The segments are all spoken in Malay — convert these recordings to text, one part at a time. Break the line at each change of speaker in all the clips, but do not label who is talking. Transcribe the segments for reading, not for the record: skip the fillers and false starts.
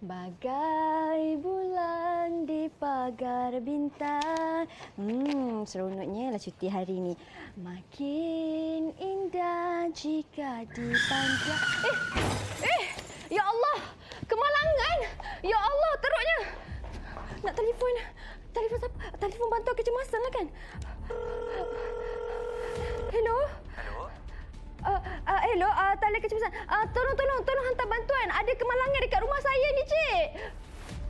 Bagai bulan di pagar bintang. Seronoknya lah cuti hari ini. Makin indah jika dipandang. Ya Allah! Kemalangan! Ya Allah, teruknya! Nak telefon siapa? Telefon bantuan kecemasan lah kan? Hello? Hello, talian kecemasan. Tolong hantar bantuan. Ada kemalangan dekat rumah saya ni, Cik.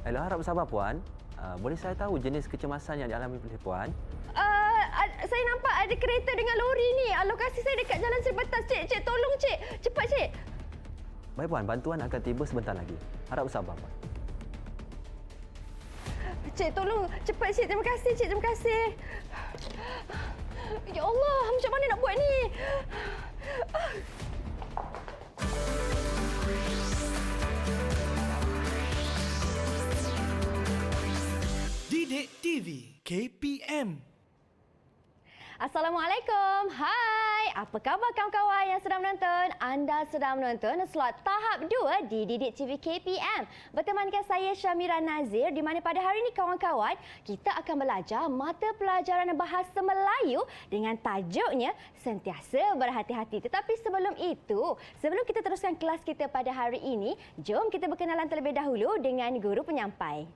Hello, harap bersabar Puan. Boleh saya tahu jenis kecemasan yang dialami oleh Puan?
Saya nampak ada kereta dengan lori ni. Lokasi saya dekat Jalan Seri Betas, Cik. Cik, tolong, Cik. Cepat, Cik.
Baik Puan, bantuan akan tiba sebentar lagi. Harap bersabar Puan.
Cik, tolong. Cepat, Cik. Terima kasih, Cik. Terima kasih. Ya Allah, macam mana nak buat ni?
Didik TV KPM.
Assalamualaikum. Hai. Apa khabar kawan-kawan yang sedang menonton? Anda sedang menonton slot tahap 2 di Didik TV KPM. Bertemankan saya Syamira Nazir, di mana pada hari ini kawan-kawan kita akan belajar mata pelajaran bahasa Melayu dengan tajuknya Sentiasa Berhati-Hati. Tetapi sebelum itu, sebelum kita teruskan kelas kita pada hari ini, jom kita berkenalan terlebih dahulu dengan guru penyampai.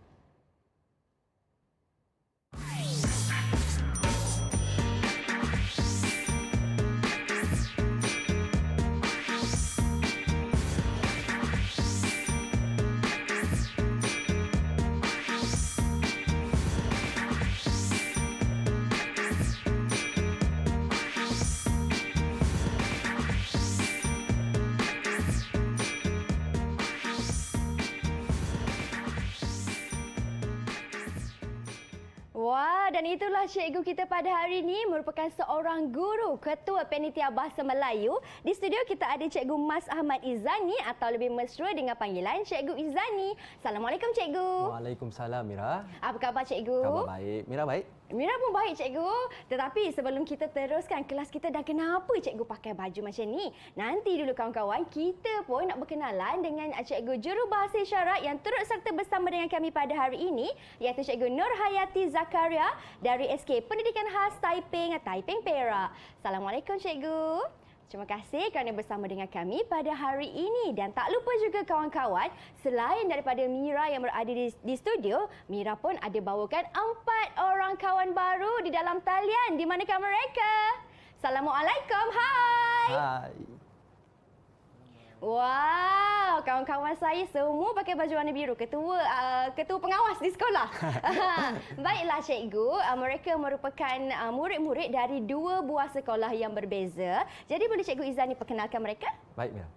Wah, dan itulah cikgu kita pada hari ini merupakan seorang guru Ketua Panitia Bahasa Melayu. Di studio kita ada Cikgu Mas Ahmad Izani atau lebih mesra dengan panggilan Cikgu Izani. Assalamualaikum, Cikgu.
Waalaikumsalam, Mira.
Apa khabar, Cikgu?
Khabar baik. Mira baik?
Mira pun baik, Cikgu. Tetapi sebelum kita teruskan kelas kita dan kenapa Cikgu pakai baju macam ni, nanti dulu kawan-kawan, kita pun nak berkenalan dengan Cikgu Jurubahasa Isyarat yang turut serta bersama dengan kami pada hari ini, iaitu Cikgu Nur Hayati Zakaria dari SK Pendidikan Khas Taiping Perak. Assalamualaikum, Cikgu. Terima kasih kerana bersama dengan kami pada hari ini. Dan tak lupa juga kawan-kawan, selain daripada Mira yang berada di studio, Mira pun ada bawakan 4 orang kawan baru di dalam talian. Di manakah mereka? Assalamualaikum, hai.
Hai.
Wow, kawan-kawan saya semua pakai baju warna biru. Ketua pengawas di sekolah. Baiklah, Cikgu. Mereka merupakan murid-murid dari 2 buah sekolah yang berbeza. Jadi boleh Cikgu Izani perkenalkan mereka?
Baik, Mira.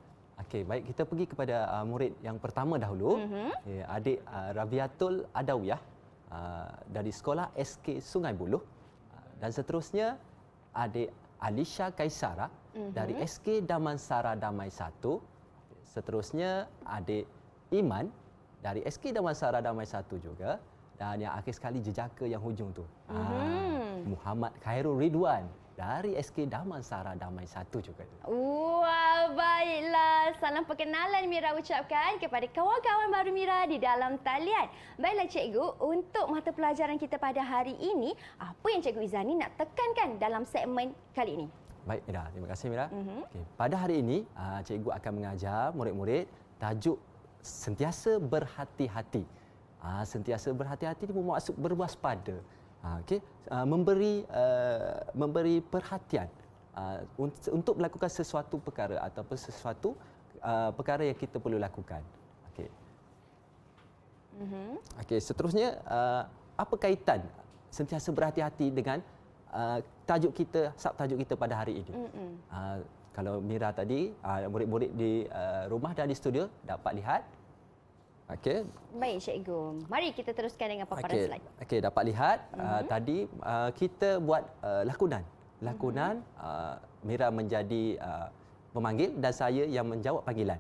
Okey, baik, kita pergi kepada murid yang pertama dahulu. Adik Rabiatul Adawiyah dari sekolah SK Sungai Buloh. Dan seterusnya adik Alisha Kaisara dari SK Damansara Damai 1. Seterusnya adik Iman dari SK Damansara Damai 1 juga. Dan yang akhir sekali jejaka yang hujung tu, Muhammad Khairul Ridwan dari SK Damansara Damai 1 juga.
Wah, baiklah. Salam perkenalan Mira ucapkan kepada kawan-kawan baru Mira di dalam talian. Baiklah, Cikgu, untuk mata pelajaran kita pada hari ini, apa yang Cikgu Izani nak tekankan dalam segmen kali ini?
Baik, Mira. Terima kasih, Mira. Okay. Pada hari ini, cikgu akan mengajar murid-murid tajuk Sentiasa Berhati-Hati. Sentiasa berhati-hati ini bermaksud berwaspada. Memberi perhatian untuk melakukan sesuatu perkara ataupun sesuatu perkara yang kita perlu lakukan. Okey. Okey, seterusnya apa kaitan sentiasa berhati-hati dengan subtajuk kita pada hari ini? Kalau Mira tadi, murid-murid di rumah dan di studio dapat lihat. Okey.
Baik, Cikgu. Mari kita teruskan dengan paparan slide.
Okey, dapat lihat tadi kita buat lakonan. Mira menjadi pemanggil dan saya yang menjawab panggilan.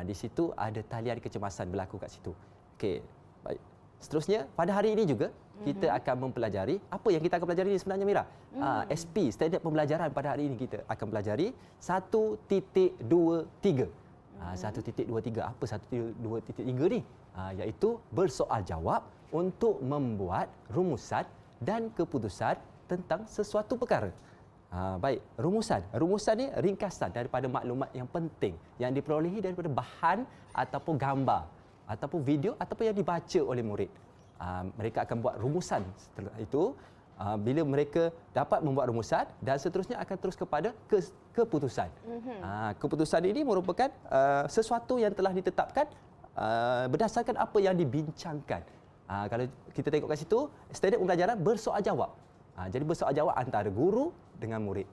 Di situ ada talian kecemasan berlaku kat situ. Okey, baik. Seterusnya pada hari ini juga kita akan mempelajari apa yang kita akan pelajari ini sebenarnya, Mira. SP, standard pembelajaran pada hari ini kita akan pelajari 1.23. 1.23 apa 1.23 ni? iaitu bersoal jawab untuk membuat rumusan dan keputusan tentang sesuatu perkara. Baik, rumusan. Rumusan ni ringkasan daripada maklumat yang penting yang diperolehi daripada bahan ataupun gambar ataupun video ataupun yang dibaca oleh murid. Mereka akan buat rumusan. Setelah itu, bila mereka dapat membuat rumusan dan seterusnya akan terus kepada keputusan. Keputusan ini merupakan sesuatu yang telah ditetapkan berdasarkan apa yang dibincangkan. Kalau kita tengok kat situ, standard pembelajaran bersoal jawab. Jadi bersoal jawab antara guru dengan murid.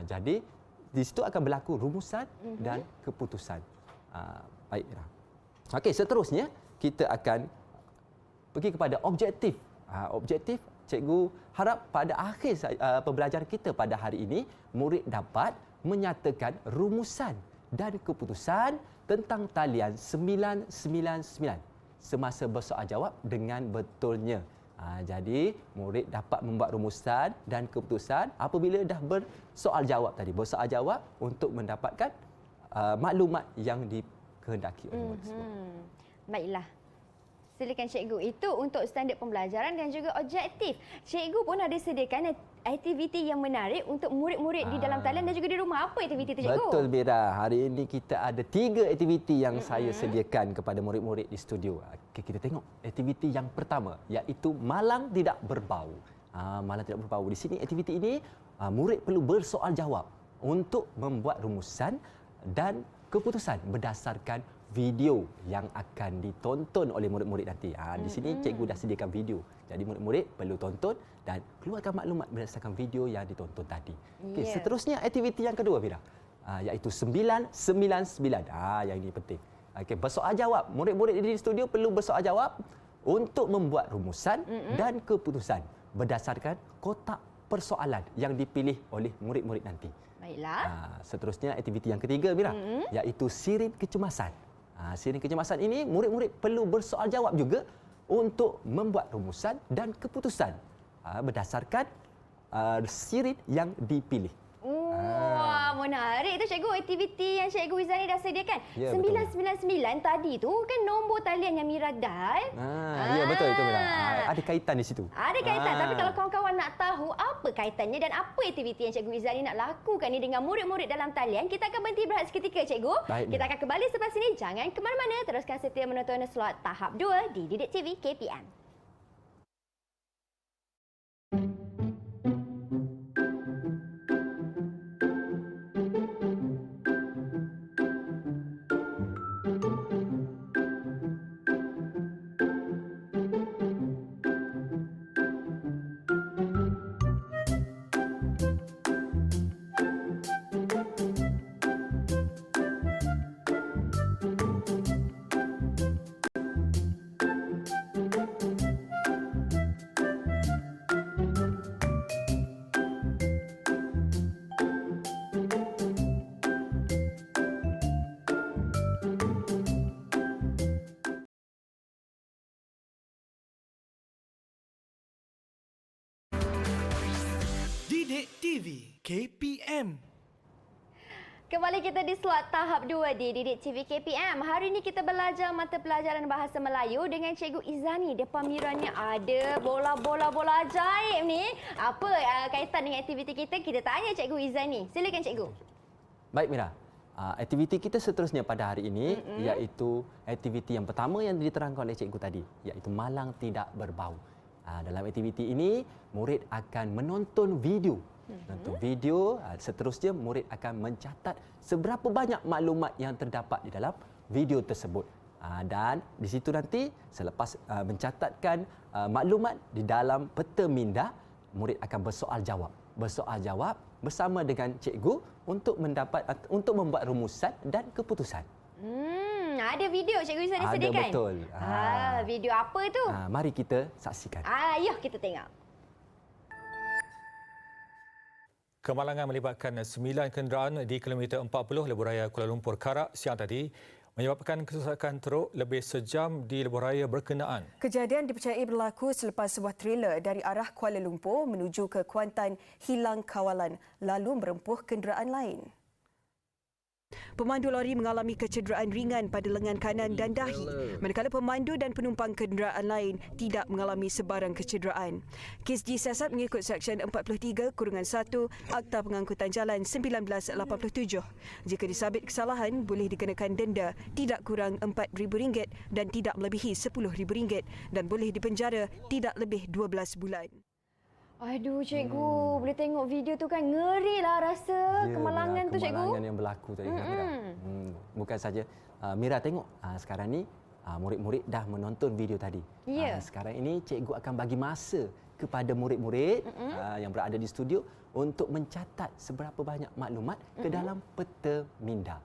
Jadi di situ akan berlaku rumusan dan keputusan. Baik, Ira. Okey, seterusnya kita akan pergi kepada objektif. Objektif, cikgu harap pada akhir pembelajaran kita pada hari ini, murid dapat menyatakan rumusan dan keputusan tentang talian 999 semasa bersoal jawab dengan betulnya. Jadi, murid dapat membuat rumusan dan keputusan apabila dah bersoal jawab tadi. Bersoal jawab untuk mendapatkan maklumat yang dikehendaki oleh murid tersebut.
Baiklah. Silakan cikgu. Itu untuk standard pembelajaran dan juga objektif. Cikgu pun ada sediakan aktiviti yang menarik untuk murid-murid di dalam talian dan juga di rumah. Apa aktiviti itu, cikgu?
Betul, Mira. Hari ini kita ada 3 aktiviti yang saya sediakan kepada murid-murid di studio. Okay, kita tengok aktiviti yang pertama, iaitu malang tidak berbau. Malang tidak berbau. Di sini aktiviti ini, murid perlu bersoal jawab untuk membuat rumusan dan keputusan berdasarkan video yang akan ditonton oleh murid-murid nanti. Di sini cikgu dah sediakan video. Jadi murid-murid perlu tonton dan keluarkan maklumat berdasarkan video yang ditonton tadi. Okey, seterusnya aktiviti yang kedua, Fira. Iaitu 999. Yang ini penting. Okey, bersoal jawab. Murid-murid di studio perlu bersoal jawab untuk membuat rumusan dan keputusan berdasarkan kotak persoalan yang dipilih oleh murid-murid nanti.
Baiklah.
Seterusnya aktiviti yang ketiga, Mira, iaitu sirin kecemasan. Sirin kecemasan ini murid-murid perlu bersoal jawab juga untuk membuat rumusan dan keputusan berdasarkan sirin yang dipilih.
Wah, menarik tu cikgu, aktiviti yang cikgu Izani dah sediakan.
Ya,
999 tadi tu kan nombor talian yang Mira dial.
Ya, betul itu, Mira. Ada kaitan di situ.
Ada kaitan, tapi kalau kawan-kawan nak tahu apa kaitannya dan apa aktiviti yang cikgu Izani nak lakukan ni dengan murid-murid dalam talian, kita akan berhenti berehat seketika, cikgu.
Baik,
kita akan kembali selepas ini. Jangan ke mana-mana, teruskan setia menonton slot tahap 2 di Didik TV KPM.
Didik TV KPM.
Kembali kita di slot tahap 2 di Didik TV KPM. Hari ini kita belajar mata pelajaran Bahasa Melayu dengan Cikgu Izani. Depan miranya ada bola-bola ajaib ni. Apa kaitan dengan aktiviti kita? Kita tanya Cikgu Izani. Silakan Cikgu.
Baik, Mira. Aktiviti kita seterusnya pada hari ini iaitu aktiviti yang pertama yang diterangkan oleh cikgu tadi, iaitu malang tidak berbau. Dalam aktiviti ini, murid akan menonton video. Seterusnya murid akan mencatat seberapa banyak maklumat yang terdapat di dalam video tersebut. Dan di situ nanti selepas mencatatkan maklumat di dalam peta minda, murid akan bersoal jawab. Bersoal jawab bersama dengan cikgu untuk membuat rumusan dan keputusan.
Ada video Cikgu Izani
Ada,
sediakan?
betul.
Video apa tu?
Mari kita saksikan.
Ayuh kita tengok.
Kemalangan melibatkan 9 kenderaan di kilometer 40 Lebuhraya Kuala Lumpur Karak siang tadi menyebabkan kesesakan teruk lebih sejam di lebuhraya berkenaan.
Kejadian dipercayai berlaku selepas sebuah trailer dari arah Kuala Lumpur menuju ke Kuantan hilang kawalan lalu merempuh kenderaan lain. Pemandu lori mengalami kecederaan ringan pada lengan kanan dan dahi, manakala pemandu dan penumpang kenderaan lain tidak mengalami sebarang kecederaan. Kes disiasat mengikut Seksyen 43-1 Akta Pengangkutan Jalan 1987. Jika disabit kesalahan, boleh dikenakan denda tidak kurang RM4,000 dan tidak melebihi RM10,000 dan boleh dipenjara tidak lebih 12 bulan.
Aduh cikgu, boleh tengok video tu kan ngeri lah rasa kemalangan tu cikgu.
Kemalangan yang berlaku tadi. Bukan saja Mira tengok sekarang ni murid-murid dah menonton video tadi. Sekarang ini cikgu akan bagi masa kepada murid-murid yang berada di studio untuk mencatat seberapa banyak maklumat ke dalam peta minda.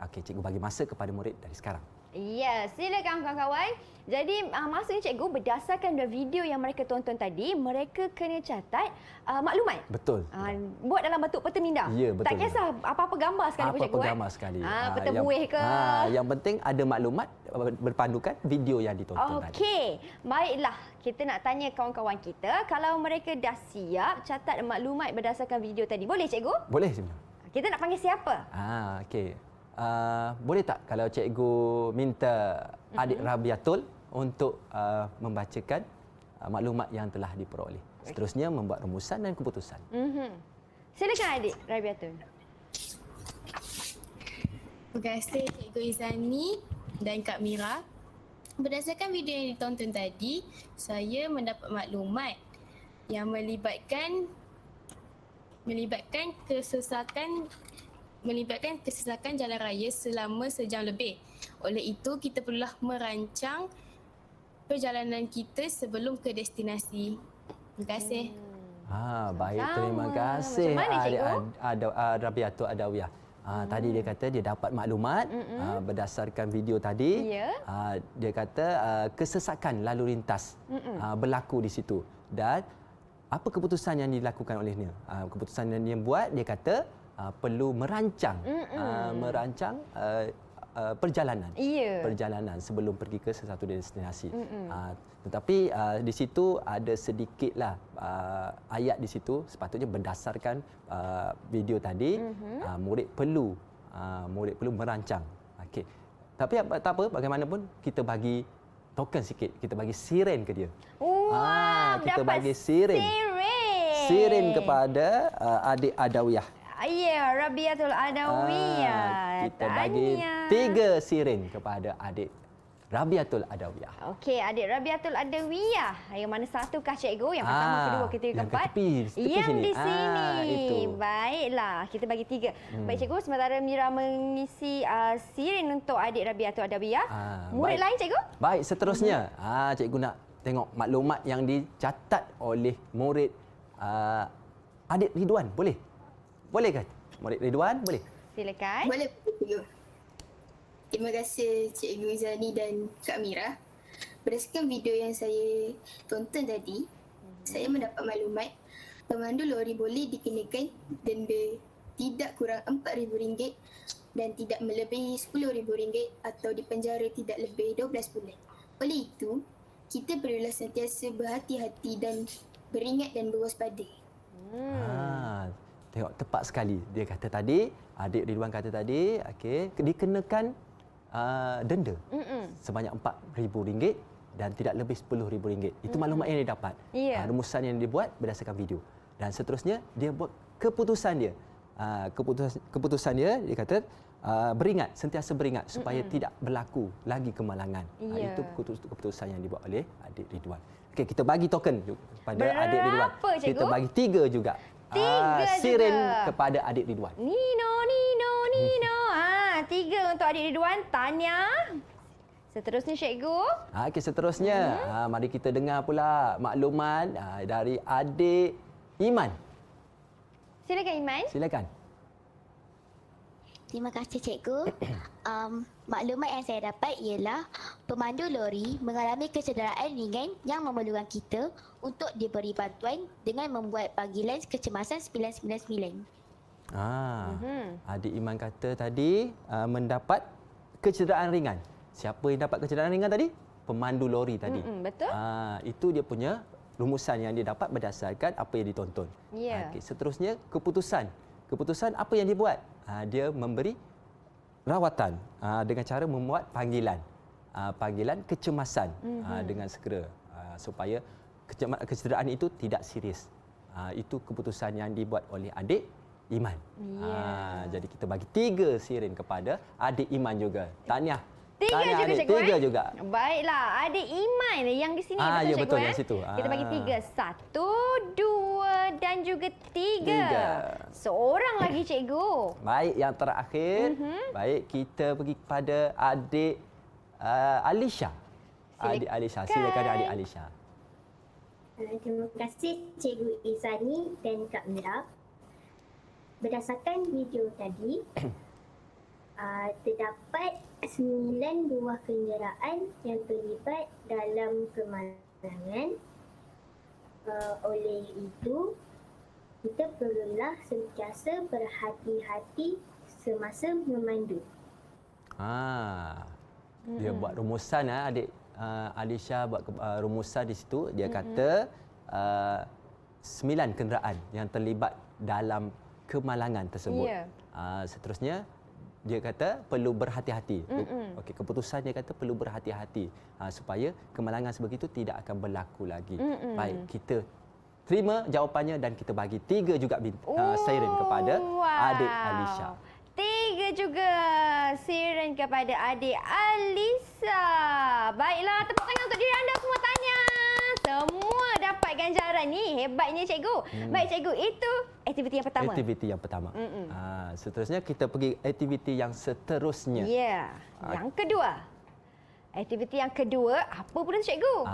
Okey, cikgu bagi masa kepada murid dari sekarang.
Ya, silakan kawan-kawan. Jadi maksudnya cikgu berdasarkan video yang mereka tonton tadi, mereka kena catat maklumat.
Betul.
Buat dalam bentuk peta minda.
Ya, betul.
Tak kisah apa-apa gambar sekali pun cikgu.
Apa-apa gambar sekali.
Peta buih ke.
Yang penting ada maklumat berpandukan video yang ditonton tadi.
Okey. Baiklah, kita nak tanya kawan-kawan kita kalau mereka dah siap catat maklumat berdasarkan video tadi. Boleh cikgu?
Boleh.
Kita nak panggil siapa?
Okey. Boleh tak kalau cikgu minta adik Rabiatul untuk membacakan maklumat yang telah diperoleh. Seterusnya membuat rumusan dan keputusan.
Silakan adik Rabiatul.
Terima kasih Cikgu Izani dan Kak Mira. Berdasarkan video yang ditonton tadi, saya mendapat maklumat yang melibatkan kesesakan jalan raya selama sejam lebih. Oleh itu, kita perlulah merancang perjalanan kita sebelum ke destinasi. Terima kasih.
Baik, terima kasih Rabiatul Adawiyah. Tadi dia kata dia dapat maklumat berdasarkan video tadi. Dia kata kesesakan lalu lintas berlaku di situ. Dan apa keputusan yang dilakukan olehnya? Keputusan yang dia buat, dia kata perlu merancang perjalanan sebelum pergi ke sesuatu destinasi. Tetapi di situ ada sedikitlah ayat di situ, sepatutnya berdasarkan video tadi murid perlu merancang. Okey. Tapi tak apa, bagaimanapun kita bagi token sikit, kita bagi siren ke dia. Kita bagi siren kepada adik Adawiyah.
Ya, Rabiatul Adawiyah.
Kita bagi 3 siren kepada adik Rabiatul Adawiyah.
Okey, adik Rabiatul Adawiyah. Yang mana satukah cikgu? Yang pertama, kedua, ketiga, keempat? Yang
sini.
di sini.
Itu.
Baiklah, kita bagi 3. Baik cikgu, sementara Mira mengisi siren untuk adik Rabiatul Adawiyah. Murid lain cikgu?
Baik, seterusnya. Cikgu nak tengok maklumat yang dicatat oleh murid adik Ridwan. Boleh? Boleh kan? Murid Ridwan, boleh?
Silakan.
Boleh, Cikgu. Terima kasih Cikgu Izani dan Kak Mira. Berdasarkan video yang saya tonton tadi, saya mendapat maklumat pemandu lori boleh dikenakan denda tidak kurang RM4,000 dan tidak melebihi RM10,000 atau dipenjara tidak lebih 12 bulan. Oleh itu, kita perlulah sentiasa berhati-hati dan beringat dan berwaspada.
Tengok tepat sekali. Dia kata tadi, adik Ridwan kata tadi, okey, dikenakan denda sebanyak RM4,000 dan tidak lebih RM10,000. Itu maklumat yang dia dapat. Rumusan yang dia buat berdasarkan video. Dan seterusnya dia buat keputusan dia. Keputusan dia kata sentiasa beringat supaya tidak berlaku lagi kemalangan. Itu keputusan yang dibuat oleh adik Ridwan. Okey, kita bagi token kepada adik Ridwan.
Cikgu?
Kita bagi 3 juga.
3
siren
juga.
kepada adik Ridwan.
Nino. 3 untuk adik Ridwan. Tanya. Seterusnya cikgu.
Okey, seterusnya mari kita dengar pula maklumat dari adik Iman.
Silakan Iman.
Silakan.
Terima kasih cikgu. Maklumat yang saya dapat ialah pemandu lori mengalami kecederaan ringan yang memerlukan kita untuk diberi bantuan dengan membuat panggilan kecemasan 999.
Adik Iman kata tadi mendapat kecederaan ringan. Siapa yang dapat kecederaan ringan tadi? Pemandu lori tadi.
Betul.
Itu dia punya rumusan yang dia dapat berdasarkan apa yang ditonton.
Ya.
Okey, seterusnya keputusan. Keputusan apa yang dia buat? Dia memberi rawatan dengan cara membuat panggilan kecemasan dengan segera supaya kecederaan itu tidak serius. Itu keputusan yang dibuat oleh adik Iman. Jadi kita bagi 3 siren kepada adik Iman juga. Tahniah.
3
Tahniah
juga
adik.
cikgu.
3 juga.
Baiklah, adik Iman yang di sini betul
ya,
cikgu
betul yang situ.
Kita bagi 3. 1, 2 dan juga 3. Seorang lagi cikgu.
Baik, yang terakhir. Baik, kita pergi kepada adik Alisha. Adik Alisha. Silakan adik Alisha.
Terima kasih Cikgu Izani dan Kak Mira. Berdasarkan video tadi, terdapat 9 buah kenderaan yang terlibat dalam kemalangan. Oleh itu, kita perlulah sentiasa berhati-hati semasa memandu.
Dia buat rumusan adik Alisha buat rumusan di situ. Dia kata 9 kenderaan yang terlibat dalam kemalangan tersebut. Seterusnya dia kata perlu berhati-hati. Okey, keputusan dia kata perlu berhati-hati supaya kemalangan sebegitu tidak akan berlaku lagi. Baik, kita terima jawapannya dan kita bagi 3 juga siren kepada adik Alisha.
3 juga siren kepada adik Alisa. Baiklah, tepuk tangan untuk diri anda semua. Tanya. Semua dapat ganjaran ni. Hebatnya cikgu. Baik cikgu, itu aktiviti yang pertama.
Aktiviti yang pertama. Seterusnya kita pergi aktiviti yang seterusnya.
Yang kedua. Aktiviti yang kedua, apa pula tu cikgu?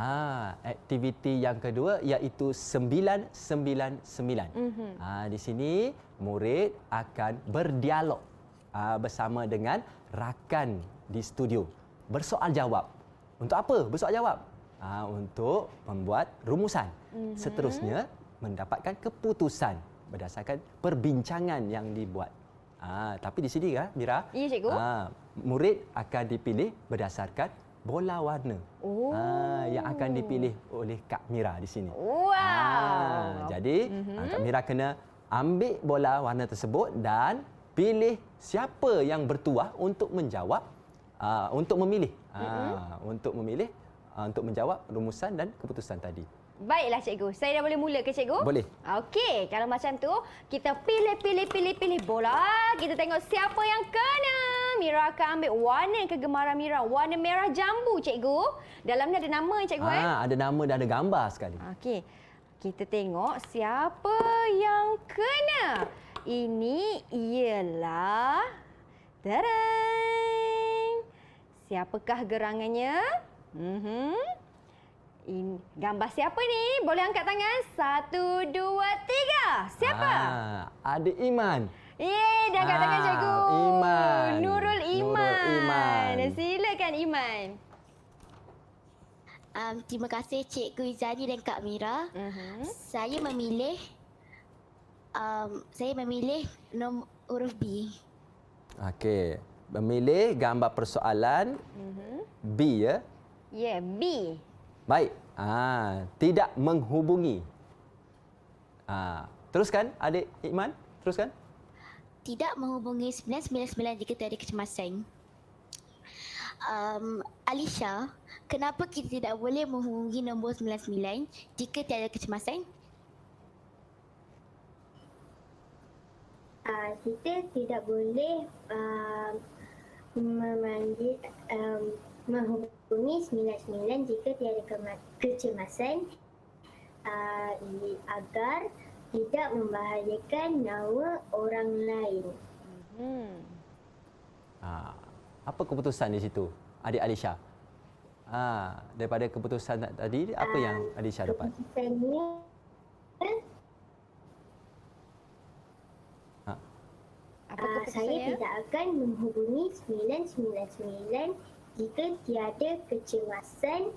Aktiviti yang kedua iaitu 999. Di sini murid akan berdialog bersama dengan rakan di studio. Bersoal jawab. Untuk apa bersoal jawab? Untuk membuat rumusan. Seterusnya mendapatkan keputusan berdasarkan perbincangan yang dibuat. Tapi di sini Mira,
Ya cikgu.
Murid akan dipilih berdasarkan bola warna. Yang akan dipilih oleh Kak Mira di sini.
Wow.
Jadi Kak Mira kena ambil bola warna tersebut dan pilih siapa yang bertuah untuk menjawab, untuk memilih, untuk menjawab rumusan dan keputusan tadi.
Baiklah cikgu, saya dah boleh mula ke cikgu?
Boleh.
Okey, kalau macam tu kita pilih bola. Kita tengok siapa yang kena. Mira akan ambil warna kegemaran Mira, warna merah jambu cikgu. Dalamnya ada nama cikgu
Ada nama dan ada gambar sekali.
Okey. Kita tengok siapa yang kena. Ini ialah Tereng. Siapakah gerangannya? Ini gambar siapa ni? Boleh angkat tangan? 1, 2, 3. Siapa?
Adik Iman.
Dah angkat tangan cikgu.
Iman.
Nurul Iman.
Nurul Iman.
Silakan Iman.
Terima kasih Cikgu Izani dan Kak Mira. Saya memilih huruf B.
Okey. Memilih gambar persoalan B ya.
Ya, B.
Baik. Tidak menghubungi. Teruskan adik Iman. Teruskan.
Tidak menghubungi 999 jika tiada kecemasan. Alisha, kenapa kita tidak boleh menghubungi nombor 99 jika tiada kecemasan?
Kita tidak boleh menghubungi 99 jika tiada kecemasan agar tidak membahayakan nyawa orang lain.
Apa keputusan di situ, adik Alisha? Daripada keputusan tadi, apa yang Alisha dapat?
Keputusannya saya tidak akan menghubungi 999 jika tiada kecemasan.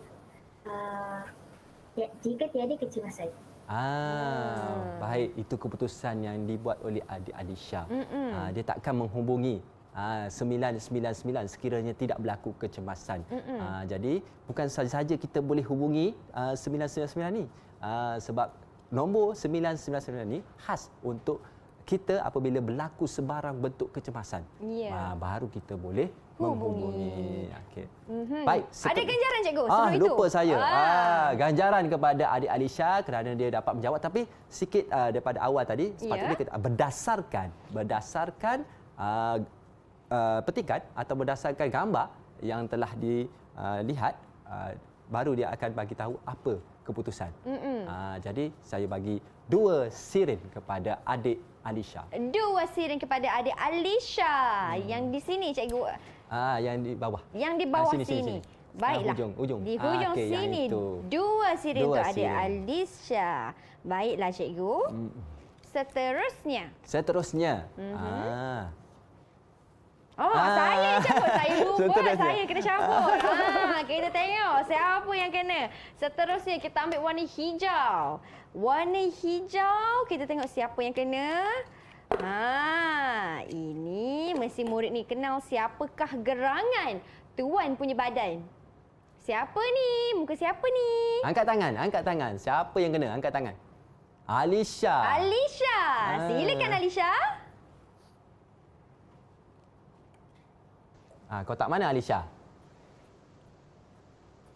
Baik, itu keputusan yang dibuat oleh adik Alisha. Dia takkan menghubungi 999 sekiranya tidak berlaku kecemasan. Jadi bukan saja kita boleh hubungi 999 ni, sebab nombor 999 ni khas untuk kita apabila berlaku sebarang bentuk kecemasan,
Ya.
baru kita boleh menghubungi. Okey. Baik.
Ada ganjaran cikgu sebelum itu?
Lupa saya. Ganjaran kepada adik Alisha kerana dia dapat menjawab, tapi sikit daripada awal tadi sepatutnya kita berdasarkan petikan atau berdasarkan gambar yang telah dilihat, baru dia akan bagi tahu apa keputusan. Jadi saya bagi 2 siren kepada adik Alisha.
2 siren kepada adik Alisha. Yang di sini cikgu.
Yang di bawah.
Yang di bawah
sini.
sini. Baiklah.
Hujung.
Di hujung
okey, yang
sini.
itu.
2 siren
2
untuk adik
siren.
Alisha. Baiklah cikgu. Seterusnya. Saya yang cabut. Saya lupa.
Seterusnya.
Saya kena cabut. Kita tengok siapa yang kena. Seterusnya kita ambil warna hijau. Warna hijau, kita tengok siapa yang kena. Ini mesti murid ni kenal siapakah gerangan tuan punya badan. Siapa ni? Muka siapa ni?
Angkat tangan. Siapa yang kena? Angkat tangan. Alisha.
Alisha. Silakan Alisha.
Kotak mana Alisha?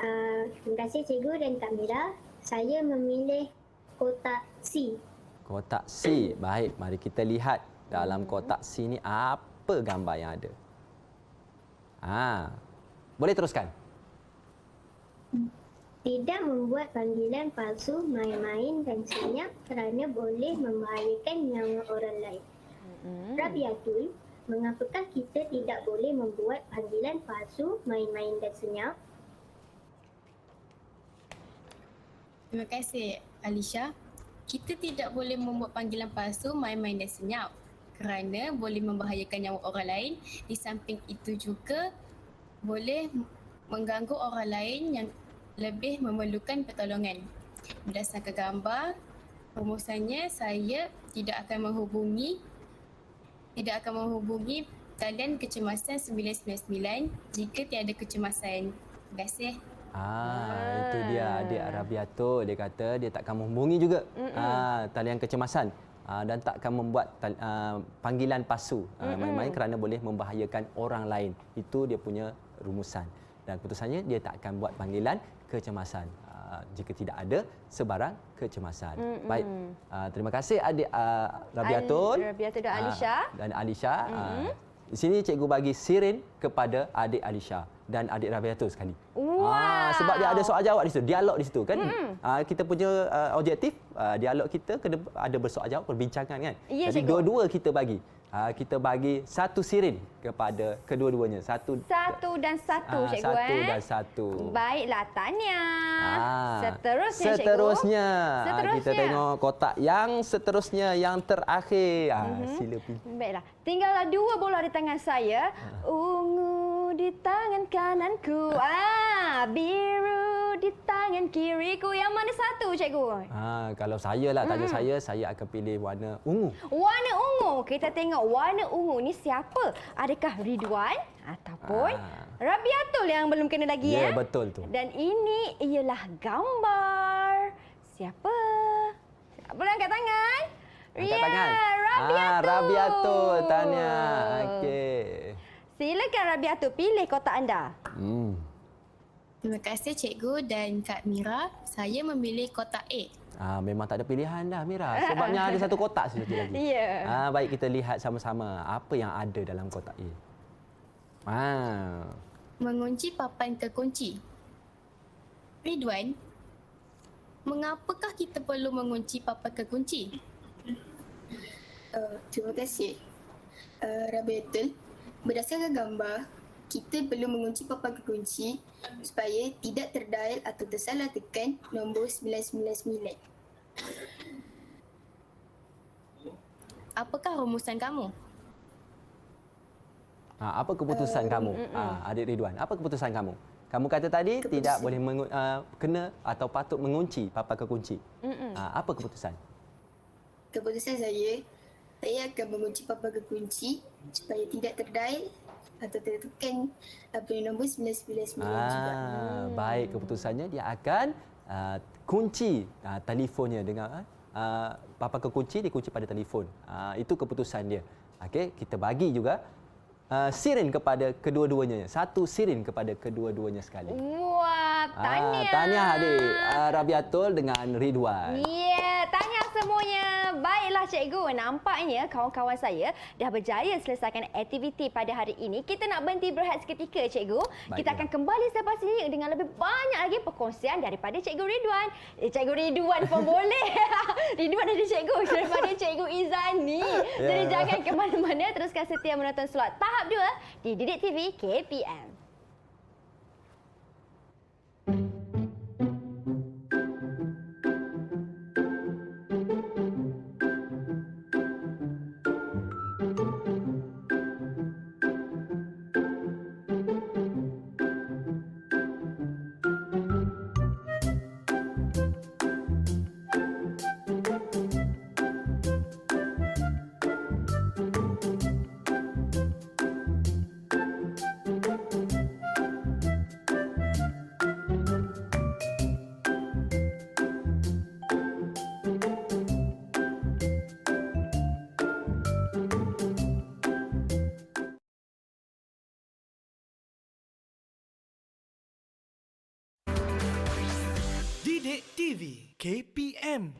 Terima kasih cikgu dan Kak Mira. Saya memilih kotak C.
Kotak C. Baik, mari kita lihat dalam kotak C ni apa gambar yang ada. Boleh teruskan.
Tidak membuat panggilan palsu, main-main dan senyap kerana boleh membahayakan nyawa orang lain. Rabiatul, mengapakah kita tidak boleh membuat panggilan palsu, main-main dan senyap?
Terima kasih Alisha. Kita tidak boleh membuat panggilan palsu, main-main dan senyap kerana boleh membahayakan nyawa orang lain. Di samping itu juga boleh mengganggu orang lain yang lebih memerlukan pertolongan. Berdasarkan gambar, rumusannya saya tidak akan menghubungi talian kecemasan 999 jika tiada kecemasan. Terima kasih.
Itu dia adik Rabiatul. Dia kata dia takkan menghubungi juga talian kecemasan dan takkan membuat panggilan palsu main-main kerana boleh membahayakan orang lain. Itu dia punya rumusan. Dan keputusannya dia tak akan buat panggilan kecemasan jika tidak ada sebarang kecemasan. Baik. Terima kasih adik Rabiatul.
Rabiatul dan Alisha.
Dan Alisha. Di sini cikgu bagi siren kepada adik Alisha dan adik Rabiatul sekali. Sebab dia ada soal jawab di situ, dialog di situ kan. Kita punya objektif dialog kita kena ada bersoal jawab, perbincangan kan.
Ya,
jadi
cikgu.
dua-dua kita bagi. Kita bagi 1 siren kepada kedua-duanya. Satu
dan satu cikgu.
Satu dan satu.
Baiklah, Tania. Seterusnya cikgu.
Seterusnya. Kita tengok kotak yang seterusnya, yang terakhir. Sila pilih.
Baiklah, tinggallah 2 bola di tangan saya. Ungu di tangan kananku. Biru di tangan kiriku. Yang mana satu cikgu?
Kalau saya lah, tanya saya akan pilih warna ungu.
Warna ungu. Kita tengok warna ungu ni siapa? Adakah Ridwan ataupun Rabiatul yang belum kena lagi
Ya, betul tu.
Dan ini ialah gambar siapa? Boleh angkat tangan?
Angkat tangan.
Rabiatul.
Rabiatul, Tania. Okey.
Silakan Rabiatul, pilih kotak anda.
Terima kasih cikgu dan Kak Mira. Saya memilih kotak A.
Memang tak ada pilihan dah Mira. Sebabnya ada satu kotak saja lagi.
Ya.
Baik, kita lihat sama-sama apa yang ada dalam kotak A.
Mengunci papan kekunci. Ridwan, mengapakah kita perlu mengunci papan kekunci?
Terima kasih. Rabiatul, berdasarkan gambar, kita perlu mengunci papan kekunci supaya tidak terdial atau tersalah tekan nombor 999.
Apakah rumusan kamu?
Apa keputusan kamu, adik Ridwan? Apa keputusan kamu? Kamu kata tadi tidak boleh kena atau patut mengunci papan kekunci. Apa keputusan?
Keputusan saya akan mengunci papan kekunci supaya tidak terdial atau tertekan nombor 999 juga.
Baik, keputusannya dia akan kunci telefonnya dengan papan kekunci dikunci pada telefon. Itu keputusan dia. Okey, kita bagi juga siren kepada kedua-duanya. Satu siren kepada kedua-duanya sekali.
Wah, tahniah.
Tahniah adik Rabiatul dengan Ridwan.
Ya, tahniah semuanya. Baiklah cikgu, nampaknya kawan-kawan saya dah berjaya selesaikan aktiviti pada hari ini. Kita nak berhenti berehat seketika cikgu. Kita akan kembali selepas ini dengan lebih banyak lagi perkongsian daripada cikgu Ridwan. Cikgu Ridwan pun boleh. Ridwan ada cikgu daripada cikgu Izani. Jadi jangan ke mana-mana, teruskan setia menonton slot tahap 2 di Didik TV KPM.
Didik TV KPM.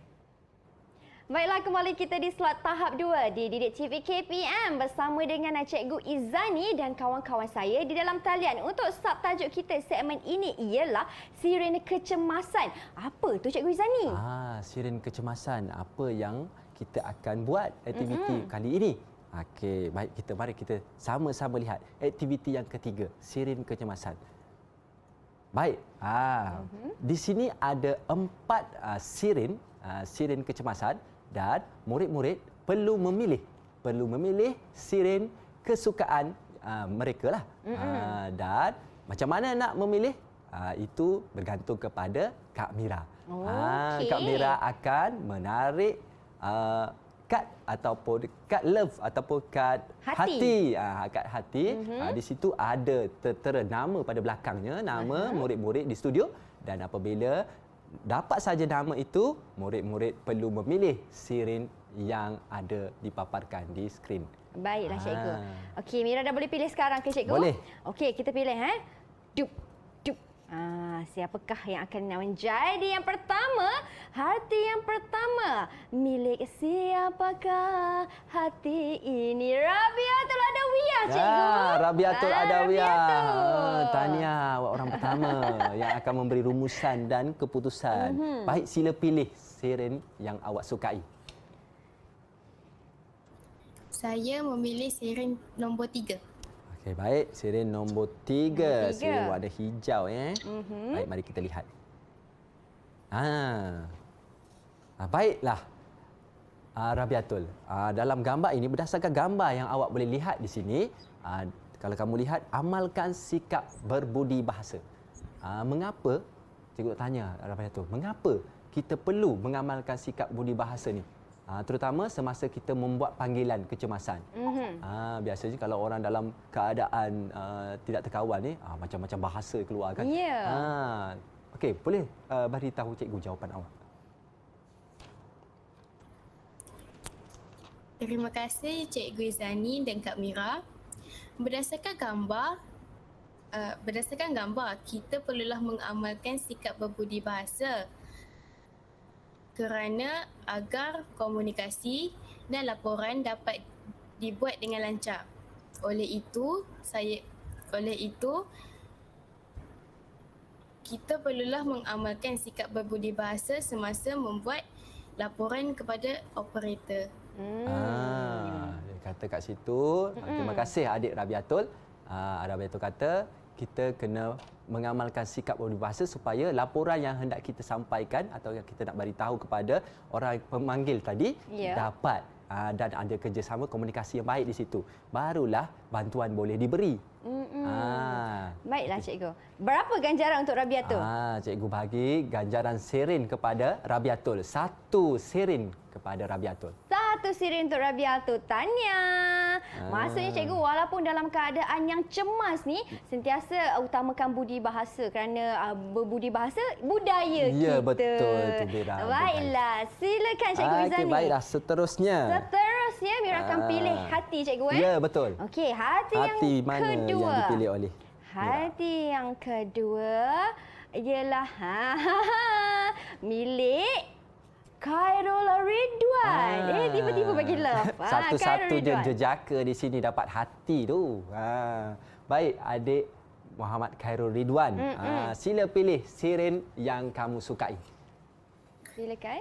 Baiklah, kembali kita di slot tahap 2 di Didik TV KPM bersama dengan Cikgu Izani dan kawan-kawan saya di dalam talian. Untuk subtajuk kita segmen ini ialah siren kecemasan. Apa tu Cikgu Izani?
Siren kecemasan. Apa yang kita akan buat aktiviti kali ini? Okey, baik, mari kita sama-sama lihat aktiviti yang ketiga, siren kecemasan. Baik, di sini ada 4 siren kecemasan dan murid-murid perlu memilih siren kesukaan mereka lah. Dan macam mana nak memilih? Itu bergantung kepada Kak Mira. Kak Mira akan menarik kad ataupun kad love ataupun kad hati. Kad hati. Di situ ada tertera nama pada belakangnya, nama murid-murid di studio, dan apabila dapat saja nama itu, murid-murid perlu memilih siren yang ada dipaparkan di skrin.
Baiklah cikgu. Okey, Mira dah boleh pilih sekarang ke cikgu?
Boleh.
Okey, kita pilih Dup. Siapakah yang akan menjadi yang pertama? Hati yang pertama. Milik siapakah hati ini? Rabiatul Adawiyah, cikgu.
Rabiatul Adawiyah. Tahniah, awak orang pertama yang akan memberi rumusan dan keputusan. Baik, sila pilih siren yang awak sukai.
Saya memilih siren nombor 3.
Okey, baik. Siren nombor 3. Siren warna hijau. Baik, mari kita lihat. Baiklah. Rabiatul. Dalam gambar ini, berdasarkan gambar yang awak boleh lihat di sini, kalau kamu lihat, amalkan sikap berbudi bahasa. Mengapa, cikgu tanya Rabiatul, mengapa kita perlu mengamalkan sikap budi bahasa ni? Terutama semasa kita membuat panggilan kecemasan. Biasanya kalau orang dalam keadaan tidak terkawal ni, macam-macam bahasa keluar kan. Okey, boleh bagi tahu cikgu jawapan awak?
Terima kasih Cikgu Izani dan Kak Mira. Berdasarkan gambar, kita perlulah mengamalkan sikap berbudi bahasa kerana agar komunikasi dan laporan dapat dibuat dengan lancar. Oleh itu, kita perlulah mengamalkan sikap berbudi bahasa semasa membuat laporan kepada operator.
Dia kata kat situ, terima kasih adik Rabiatul. Rabiatul kata kita kena mengamalkan sikap berbudi bahasa supaya laporan yang hendak kita sampaikan atau yang kita nak bagi tahu kepada orang pemanggil tadi dapat dan ada kerjasama komunikasi yang baik di situ. Barulah bantuan boleh diberi.
Baiklah cikgu. Berapa ganjaran untuk Rabiatul?
Cikgu bagi ganjaran siren kepada Rabiatul. 1 siren kepada Rabiatul.
1 satu sirine untuk Rabiatul. Tahniah. Maksudnya cikgu, walaupun dalam keadaan yang cemas ni, sentiasa utamakan budi bahasa kerana berbudi bahasa budaya
Ya,
kita.
betul tu Mira.
Baiklah, silakan cikgu
Okey,
Izani.
baiklah. Seterusnya.
Seterusnya Mira akan pilih hati cikgu
Ya, betul.
Okey, hati yang
Hati mana
kedua.
yang dipilih oleh
Hati yang kedua ialah milik Khairul Ridwan. Tiba-tiba bagi love.
Satu-satu
Khairul Ridwan.
jejaka di sini dapat hati tu. Baik, adik Muhammad Khairul Ridwan. Sila pilih siren yang kamu sukai.
Silakan.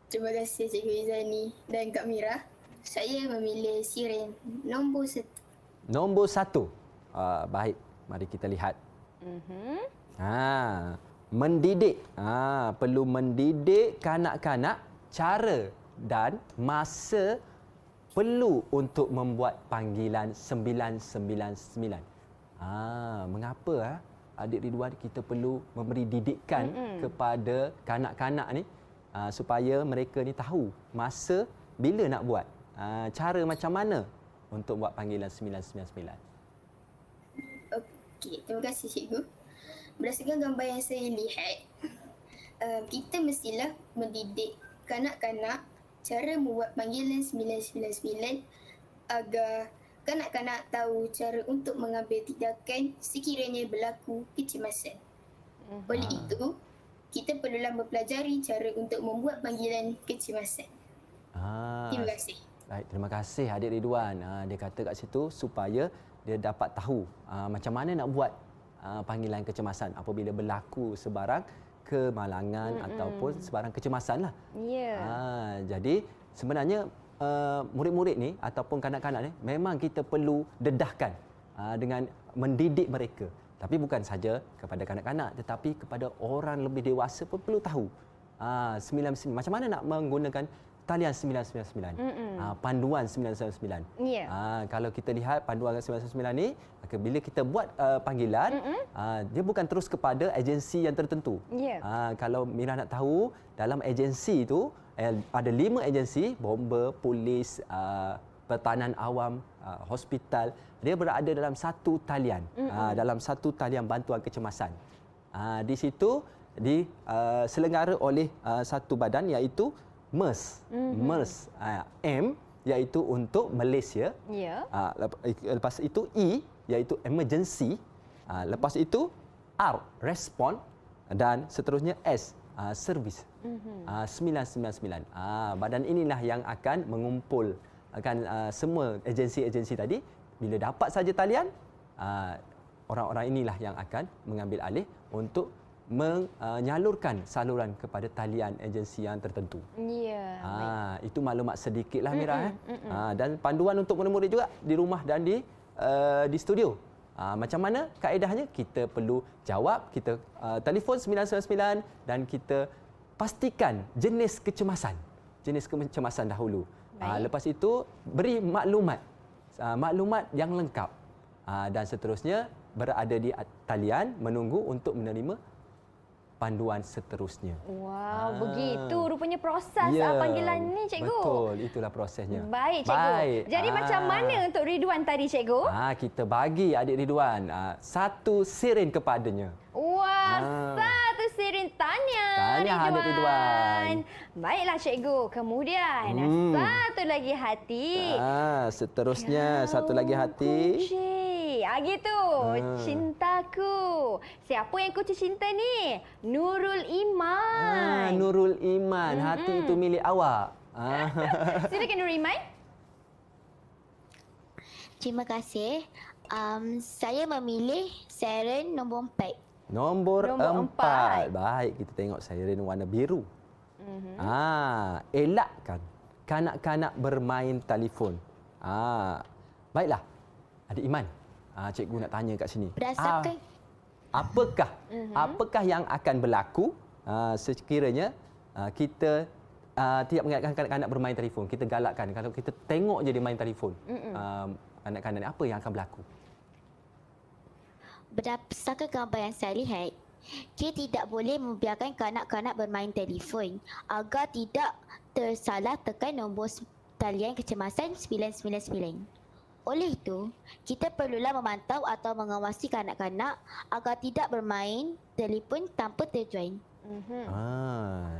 Terima kasih Cikgu Izani dan Kak Mira. Saya memilih siren nombor 1.
Nombor 1. Baik, mari kita lihat. Mendidik. Perlu mendidik kanak-kanak cara dan masa perlu untuk membuat panggilan 999. Mengapa adik Ridwan kita perlu memberi didikan kepada kanak-kanak ni supaya mereka ni tahu masa bila nak buat, cara macam mana untuk buat panggilan 999.
Okey, terima kasih Cikgu. Berdasarkan gambar yang saya lihat, kita mestilah mendidik kanak-kanak cara membuat panggilan 999 agar kanak-kanak tahu cara untuk mengambil tindakan sekiranya berlaku kecemasan. Oleh itu, kita perlulah mempelajari cara untuk membuat panggilan kecemasan. Terima kasih.
Baik, terima kasih adik Ridwan. Dia kata kat situ supaya dia dapat tahu macam mana nak buat panggilan kecemasan apabila berlaku sebarang kemalangan ataupun sebarang kecemasan lah.
Ya.
Jadi sebenarnya murid-murid ni ataupun kanak-kanak ni memang kita perlu dedahkan dengan mendidik mereka. Tapi bukan saja kepada kanak-kanak tetapi kepada orang lebih dewasa pun perlu tahu. Macam mana nak menggunakan talian 999. Panduan 999.
Ya.
Kalau kita lihat panduan 999 ni, bila kita buat panggilan, dia bukan terus kepada agensi yang tertentu.
Ya.
Kalau Mira nak tahu, dalam agensi itu ada 5 agensi, bomba, polis, pertahanan awam, hospital. Dia berada dalam satu talian, dalam satu talian bantuan kecemasan. Di situ diselenggara oleh satu badan iaitu MERS. MERS. M iaitu untuk Malaysia.
Ya.
Lepas itu E iaitu emergency. Lepas itu R respond dan seterusnya S service. 999. Badan inilah yang akan mengumpulkan semua agensi-agensi tadi. Bila dapat saja talian, orang-orang inilah yang akan mengambil alih untuk menyalurkan saluran kepada talian agensi yang tertentu.
Ya.
Itu maklumat sedikitlah Mira. Dan panduan untuk murid-murid juga di rumah dan di studio. Macam mana kaedahnya? Kita perlu jawab, kita telefon 999 dan kita pastikan jenis kecemasan. Jenis kecemasan dahulu. Lepas itu beri maklumat. Maklumat yang lengkap. Dan seterusnya berada di talian menunggu untuk menerima panduan seterusnya.
Wow, begitu rupanya proses panggilan ni cikgu.
Betul, itulah prosesnya.
Baik cikgu.
Baik.
Jadi macam mana untuk Ridwan tadi cikgu?
Kita bagi adik Ridwan satu siren kepadanya.
Wah, satu siren
Tahniah adik Ridwan.
Baiklah cikgu. Kemudian satu lagi hati.
Seterusnya satu lagi hati.
Kunci. Gitu. Cintaku. Siapa yang kunci cinta ni? Nurul Iman.
Nurul Iman. Hati itu milik awak.
Silakan Nurul Iman.
Terima kasih. Saya memilih siren nombor 4.
Nombor 4. Baik, kita tengok siren warna biru. Elakkan kanak-kanak bermain telefon. Baiklah, adik Iman. Cikgu nak tanya kat sini.
Berdasarkan
Apakah yang akan berlaku sekiranya kita tidak mengalahkan kanak-kanak bermain telefon? Kita galakkan. Kalau kita tengok je dia main telefon, kanak-kanak ni apa yang akan berlaku?
Berdasarkan gambar yang saya lihat, kita tidak boleh membiarkan kanak-kanak bermain telefon agar tidak tersalah tekan nombor talian kecemasan 999. Oleh itu, kita perlulah memantau atau mengawasi kanak-kanak agar tidak bermain telefon tanpa terjoin.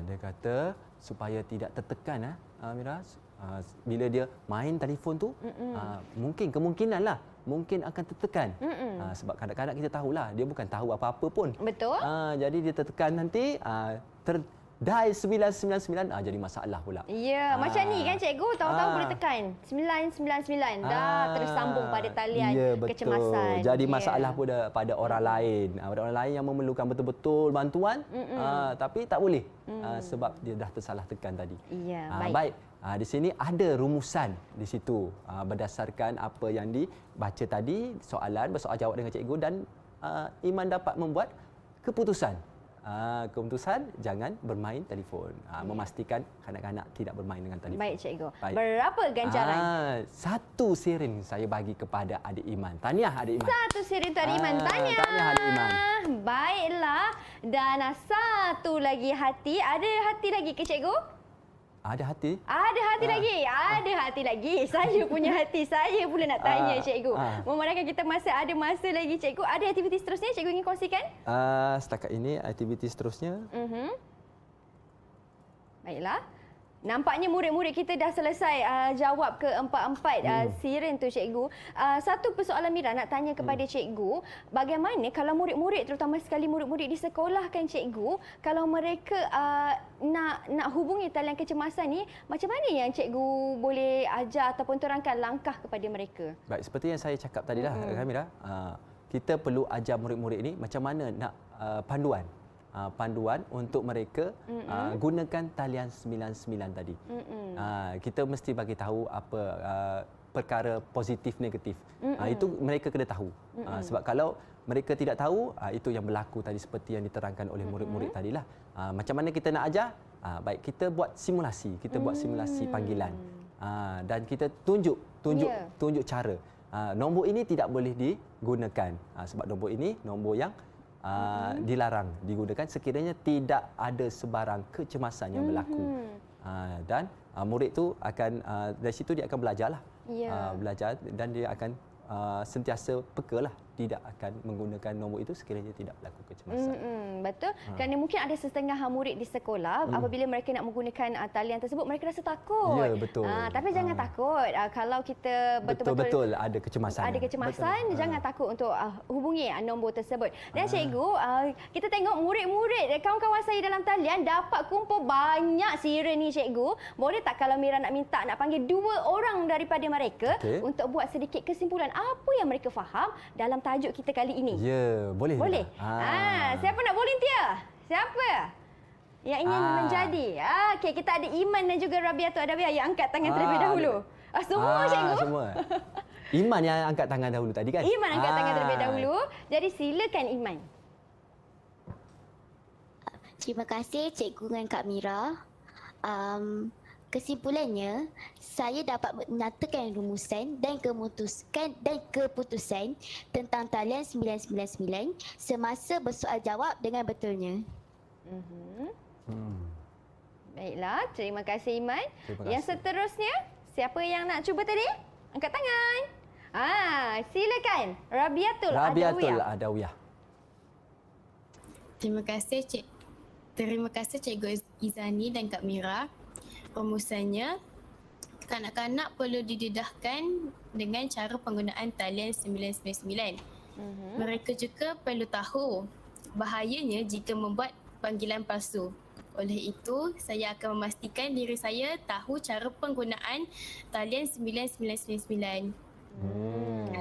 Dia kata supaya tidak tertekan Amira. Bila dia main telefon tu mungkin kemungkinanlah mungkin akan tertekan. Sebab kadang-kadang kita tahulah dia bukan tahu apa-apa pun.
Betul.
Jadi dia tertekan nanti dial 999 jadi masalah pula.
Ya, macam ni kan cikgu, tahu-tahu boleh tekan 999 dah tersambung pada talian kecemasan.
Jadi masalah pun pada orang lain. Pada orang lain yang memerlukan betul-betul bantuan tapi tak boleh sebab dia dah tersalah tekan tadi.
Ya,
baik. Di sini ada rumusan di situ berdasarkan apa yang dibaca tadi, soalan bersoal jawab dengan cikgu dan Iman dapat membuat keputusan. Keputusan jangan bermain telefon. Memastikan kanak-kanak tidak bermain dengan telefon.
Baik cikgu. Baik. Berapa ganjaran?
1 siring saya bagi kepada adik Iman. Tahniah adik Iman.
1 siring untuk adik Iman. Tahniah.
Tahniah adik Iman.
Baiklah. Dan 1 lagi hati. Ada hati lagi ke cikgu?
Ada hati?
Ada hati lagi. Ada hati lagi. Saya punya hati. Saya pula nak tanya cikgu. Memandangkan kita masih ada masa lagi cikgu. Ada aktiviti seterusnya cikgu ingin kongsikan?
Setakat ini aktiviti seterusnya.
Baiklah. Nampaknya murid-murid kita dah selesai jawab ke empat-empat siren tu cikgu. Satu persoalan Mira nak tanya kepada cikgu, bagaimana kalau murid-murid terutama sekali murid-murid di sekolah kan cikgu, kalau mereka nak hubungi talian kecemasan ni, macam mana yang cikgu boleh ajar ataupun terangkan langkah kepada mereka?
Baik, seperti yang saya cakap tadi lah Mira, kita perlu ajar murid-murid ini macam mana nak panduan untuk mereka gunakan talian 99 tadi. Kita mesti bagi tahu apa perkara positif negatif. Itu mereka kena tahu. Sebab kalau mereka tidak tahu, itu yang berlaku tadi seperti yang diterangkan oleh murid-murid tadilah. Macam mana kita nak ajar? Baik, kita buat simulasi. Kita buat simulasi panggilan. Dan kita tunjuk cara. Nombor ini tidak boleh digunakan. Sebab nombor ini nombor yang dilarang digunakan sekiranya tidak ada sebarang kecemasan yang berlaku. Dan murid tu akan dari situ dia akan belajarlah. Belajar dan dia akan sentiasa pekalah tidak akan menggunakan nombor itu sekiranya tidak berlaku kecemasan.
Betul. Kerana mungkin ada setengah murid di sekolah apabila mereka nak menggunakan talian tersebut mereka rasa takut.
Ya, betul.
Tapi jangan takut. Kalau kita betul-betul
ada kecemasan.
Ada kecemasan, jangan takut untuk hubungi nombor tersebut. Dan cikgu, kita tengok murid-murid kawan-kawan saya dalam talian dapat kumpul banyak siren ni cikgu. Boleh tak kalau Mira nak minta nak panggil 2 orang daripada mereka untuk buat sedikit kesimpulan apa yang mereka faham dalam tajuk kita kali ini?
Ya, boleh.
Boleh. Siapa nak volunteer? Siapa yang ingin menjadi? Okey, kita ada Iman dan juga Rabiatul Adawiyah yang angkat tangan terlebih dahulu. Semua cikgu?
Semua. Iman yang angkat tangan dahulu tadi kan?
Iman angkat tangan terlebih dahulu. Jadi silakan Iman.
Terima kasih Cikgu dengan Kak Mira. Kesimpulannya, saya dapat menyatakan rumusan dan keputusan tentang talian 999 semasa bersoal jawab dengan betulnya.
Baiklah, terima kasih Iman.
Terima kasih.
Yang seterusnya, siapa yang nak cuba tadi? Angkat tangan. Silakan Rabiatul
Adawiyah.
Terima kasih Cikgu Izani dan Kak Mira. Rumusannya, kanak-kanak perlu didedahkan dengan cara penggunaan talian 999. Mereka juga perlu tahu bahayanya jika membuat panggilan palsu. Oleh itu, saya akan memastikan diri saya tahu cara penggunaan talian 9999.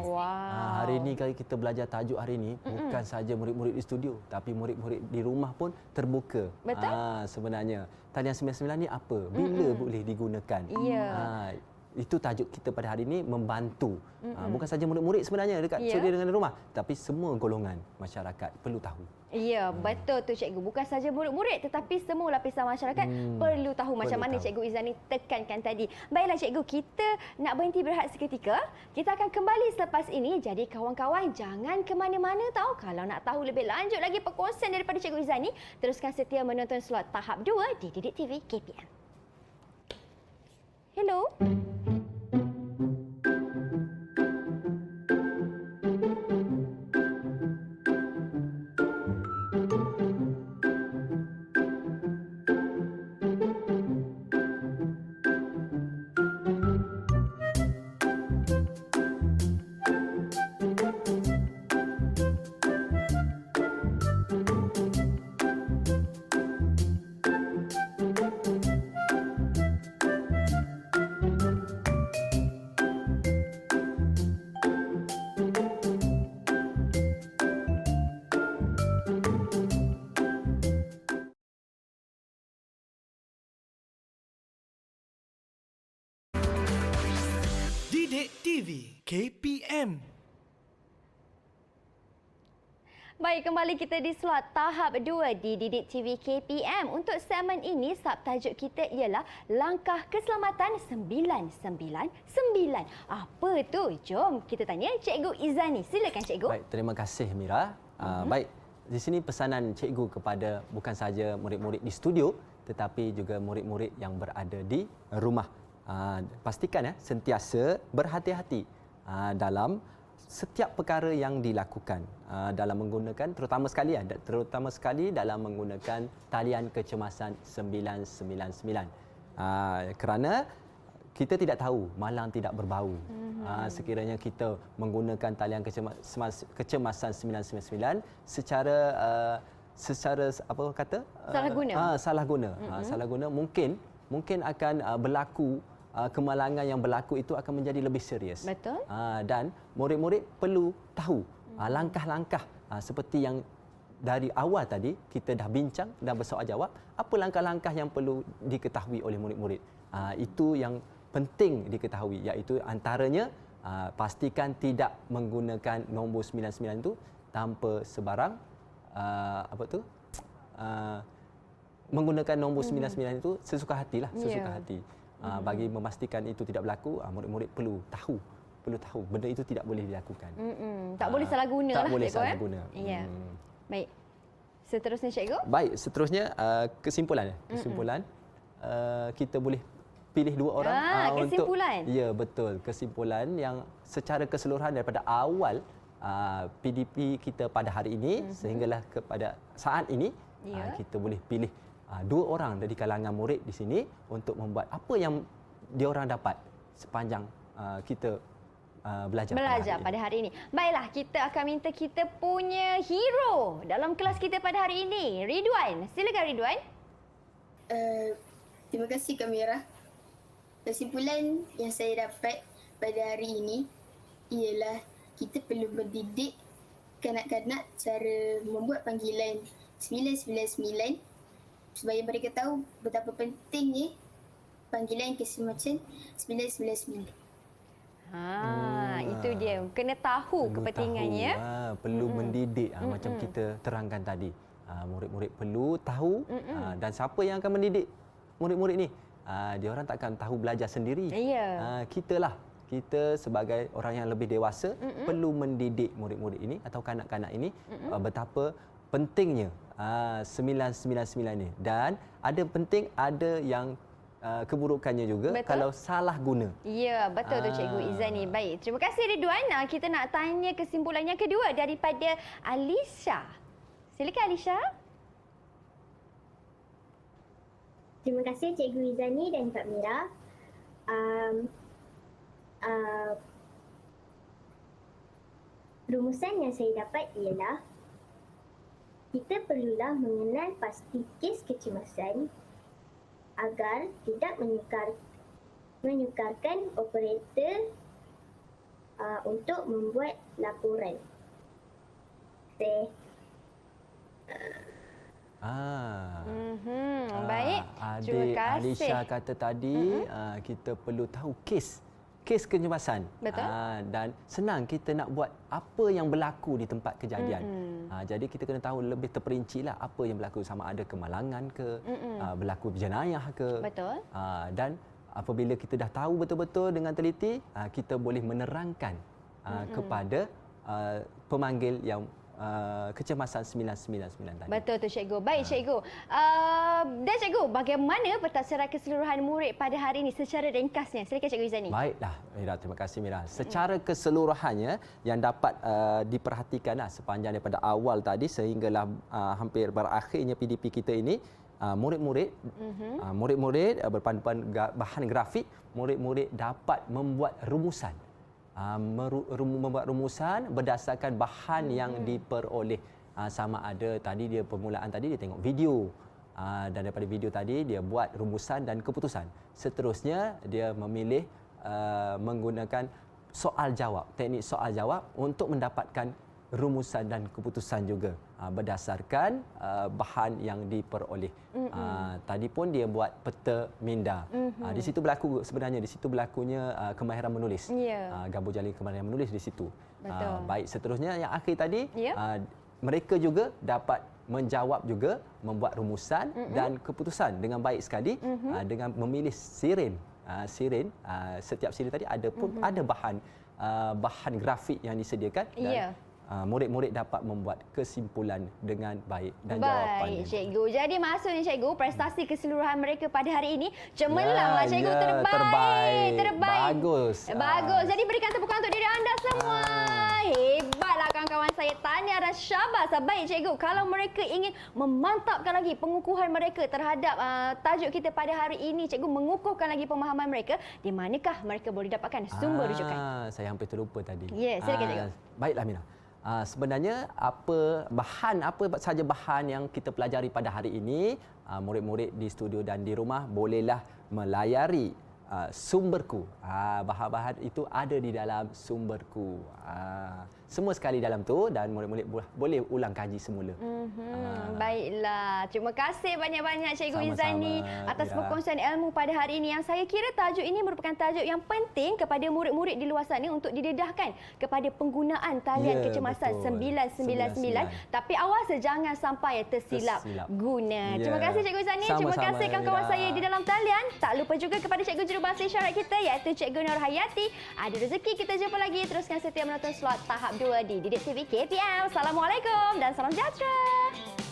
Wow.
Hari ini kalau kita belajar tajuk hari ini bukan saja murid-murid di studio tapi murid-murid di rumah pun terbuka.
Betul.
Sebenarnya talian 99 ni apa? Bila boleh digunakan? Itu tajuk kita pada hari ini, membantu. Bukan saja murid-murid sebenarnya dekat studio dengan rumah tapi semua golongan masyarakat perlu tahu.
Ya, betul tu cikgu. Bukan saja murid-murid tetapi semua lapisan masyarakat perlu tahu macam mana Cikgu Izani tekankan tadi. Baiklah cikgu, kita nak berhenti berehat seketika. Kita akan kembali selepas ini. Jadi kawan-kawan jangan ke mana-mana tahu. Kalau nak tahu lebih lanjut lagi perkongsian daripada Cikgu Izani, teruskan setia menonton slot tahap 2 di Didik TV KPM. Hello?
Didik TV KPM.
Baik, kembali kita di slot tahap 2 di Didik TV KPM. Untuk segmen ini, subtajuk kita ialah Langkah Keselamatan 999. Apa tu? Jom kita tanya Cikgu Izani. Silakan Cikgu.
Baik, terima kasih Mira. Baik, di sini pesanan cikgu kepada bukan saja murid-murid di studio tetapi juga murid-murid yang berada di rumah. Pastikan sentiasa berhati-hati dalam setiap perkara yang dilakukan dalam menggunakan terutama sekali dalam menggunakan talian kecemasan 999. Kerana kita tidak tahu malang tidak berbau. Sekiranya kita menggunakan talian kecemasan 999 secara apa kata? Salah guna. Salah guna mungkin akan berlaku kemalangan yang berlaku itu akan menjadi lebih serius.
Betul.
Dan murid-murid perlu tahu langkah-langkah seperti yang dari awal tadi kita dah bincang dan bersoal jawab, apa langkah-langkah yang perlu diketahui oleh murid-murid. Itu yang penting diketahui, iaitu antaranya pastikan tidak menggunakan nombor 99 itu tanpa sebarang menggunakan nombor 99 itu sesuka hatilah, sesuka hati. Bagi memastikan itu tidak berlaku, murid-murid perlu tahu benda itu tidak boleh dilakukan.
Tak boleh salah guna lah.
Tak boleh salah guna.
Ya. Baik. Seterusnya Cikgu?
Baik, seterusnya kesimpulan. Kita boleh pilih dua orang
kesimpulan.
untuk ya betul, kesimpulan yang secara keseluruhan daripada awal PDP kita pada hari ini sehinggalah kepada saat ini kita boleh pilih dua orang dari kalangan murid di sini untuk membuat apa yang diorang dapat sepanjang kita belajar
pada hari ini. Baiklah, kita akan minta kita punya hero dalam kelas kita pada hari ini, Ridwan. Silakan Ridwan.
Terima kasih Kak Mira. Kesimpulan yang saya dapat pada hari ini ialah kita perlu mendidik kanak-kanak cara membuat panggilan 999 supaya mereka tahu betapa pentingnya panggilan kesemacam 999.
Itu dia. Kena tahu kepentingannya.
Perlu mendidik macam kita terangkan tadi. Murid-murid perlu tahu dan siapa yang akan mendidik murid-murid ni? Dia orang takkan tahu belajar sendiri. Kita sebagai orang yang lebih dewasa perlu mendidik murid-murid ini atau kanak-kanak ini betapa pentingnya 999 ni, dan ada penting ada yang keburukannya juga. Betul. Kalau salah guna.
Ya, betul tu Cikgu Izani. Baik, terima kasih Ridwan. Kita nak tanya kesimpulan yang kedua daripada Alisha. Silakan Alisha.
Terima kasih Cikgu Izani dan Kak Mira. Rumusan yang saya dapat ialah kita perlulah mengenal pasti kes kecemasan agar tidak menyukarkan operator untuk membuat laporan.
Baik. Terima
Adik
kasih.
Alisha kata tadi kita perlu tahu kes kecemasan.
Betul.
Dan senang kita nak buat apa yang berlaku di tempat kejadian. Jadi kita kena tahu lebih terperincilah apa yang berlaku, sama ada kemalangan ke, berlaku jenayah ke.
Betul.
Dan apabila kita dah tahu betul-betul dengan teliti, kita boleh menerangkan kepada pemanggil yang kecemasan 999 tadi.
Betul tu cikgu. Baik cikgu. Dan cikgu, bagaimana pentaksira keseluruhan murid pada hari ini secara ringkasnya? Silakan cikgu Izani.
Baiklah, Mira, terima kasih Mira. Secara keseluruhannya yang dapat diperhatikan sepanjang daripada awal tadi sehinggalah hampir berakhirnya PDP kita ini, murid-murid berpanduan bahan grafik, murid-murid dapat membuat rumusan. Membuat rumusan berdasarkan bahan yang diperoleh. Sama ada tadi dia permulaan tadi dia tengok video. Dan daripada video tadi dia buat rumusan dan keputusan. Seterusnya dia memilih menggunakan soal jawab, teknik soal jawab untuk mendapatkan rumusan dan keputusan juga berdasarkan bahan yang diperoleh. Tadi pun dia buat peta minda. Di situ berlaku sebenarnya di situ berlakunya kemahiran menulis. Gabung jalin kemahiran menulis di situ. Baik, seterusnya yang akhir tadi mereka juga dapat menjawab juga, membuat rumusan dan keputusan dengan baik sekali dengan memilih siren. Setiap siren tadi ada pun ada bahan grafik yang disediakan dan murid-murid dapat membuat kesimpulan dengan baik dan jawapannya.
Baik, cikgu. Jadi maksudnya cikgu, prestasi keseluruhan mereka pada hari ini cemerlanglah cikgu, terbaik.
Bagus.
Bagus. Jadi berikan tepukan untuk diri anda semua. Hebatlah kawan-kawan saya. Tahniah dan syabas. Baik cikgu, kalau mereka ingin memantapkan lagi pengukuhan mereka terhadap tajuk kita pada hari ini, cikgu mengukuhkan lagi pemahaman mereka, di manakah mereka boleh dapatkan sumber rujukan?
Saya hampir terlupa tadi.
Ya, silakan cikgu.
Baiklah Mina. Sebenarnya apa saja bahan yang kita pelajari pada hari ini, murid-murid di studio dan di rumah bolehlah melayari sumberku. Bahan-bahan itu ada di dalam sumberku. Semua sekali dalam tu dan murid-murid boleh ulang kaji semula.
Baiklah. Terima kasih banyak-banyak Cikgu Izani atas
Mira.
perkongsian ilmu pada hari ini, yang saya kira tajuk ini merupakan tajuk yang penting kepada murid-murid di luar sana untuk didedahkan kepada penggunaan talian kecemasan 999. Tapi awas jangan sampai tersilap guna. Terima kasih Cikgu Izani. Terima kasih kawan-kawan saya di dalam talian. Tak lupa juga kepada Cikgu Jurubahasa Isyarat kita iaitu Cikgu Nur Hayati. Ada rezeki kita jumpa lagi. Teruskan setia menonton slot tahap 2 di Didik TV KPM. Assalamualaikum dan salam sejahtera.